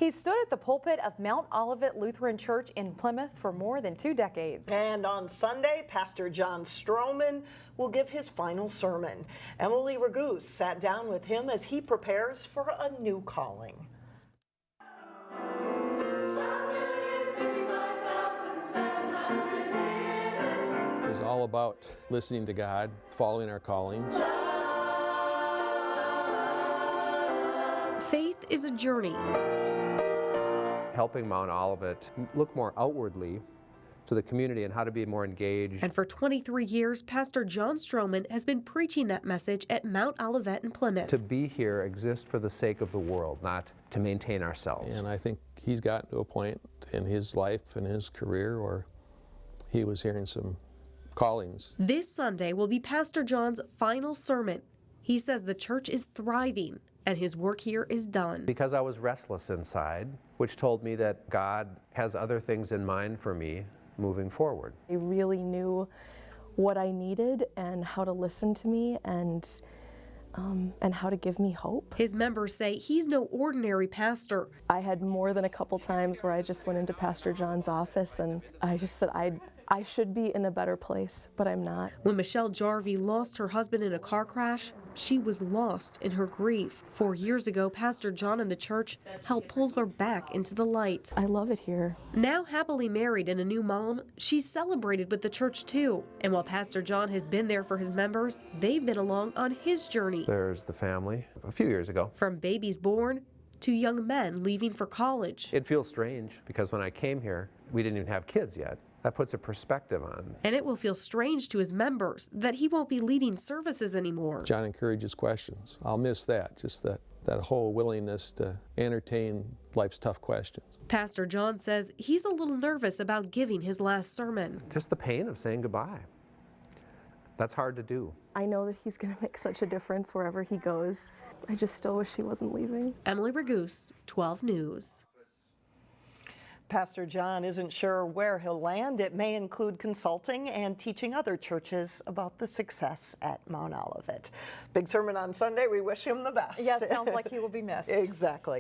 He stood at the pulpit of Mount Olivet Lutheran Church in Plymouth for more than 2 decades. And on Sunday, Pastor John Strommen will give his final sermon. Emily Ragoose sat down with him as he prepares for a new calling. It's all about listening to God, following our callings. Faith is a journey. Helping Mount Olivet look more outwardly to the community and how to be more engaged. And for 23 years, Pastor John Strommen has been preaching that message at Mount Olivet in Plymouth. To be here, exist for the sake of the world, not to maintain ourselves. And I think he's gotten to a point in his life and his career where he was hearing some callings. This Sunday will be Pastor John's final sermon. He says the church is thriving and his work here is done. Because I was restless inside, which told me that God has other things in mind for me moving forward. He really knew what I needed and how to listen to me and how to give me hope. His members say he's no ordinary pastor. I had more than a couple times where I just went into Pastor John's office and I just said, I should be in a better place, but I'm not. When Michelle Jarvie lost her husband in a car crash, she was lost in her grief. 4 years ago, Pastor John and the church helped pull her back into the light. I love it here. Now happily married and a new mom, she's celebrated with the church too. And while Pastor John has been there for his members, they've been along on his journey. There's the family. A few years ago. From babies born to young men leaving for college. It feels strange because when I came here, we didn't even have kids yet. That puts a perspective on. And it will feel strange to his members that he won't be leading services anymore. John encourages questions. I'll miss that, just that whole willingness to entertain life's tough questions. Pastor John says he's a little nervous about giving his last sermon. Just the pain of saying goodbye. That's hard to do. I know that he's going to make such a difference wherever he goes. I just still wish he wasn't leaving. Emily Ragoose, 12 News. Pastor John isn't sure where he'll land. It may include consulting and teaching other churches about the success at Mount Olivet. Big sermon on Sunday. We wish him the best. Yes, sounds like he will be missed. Exactly.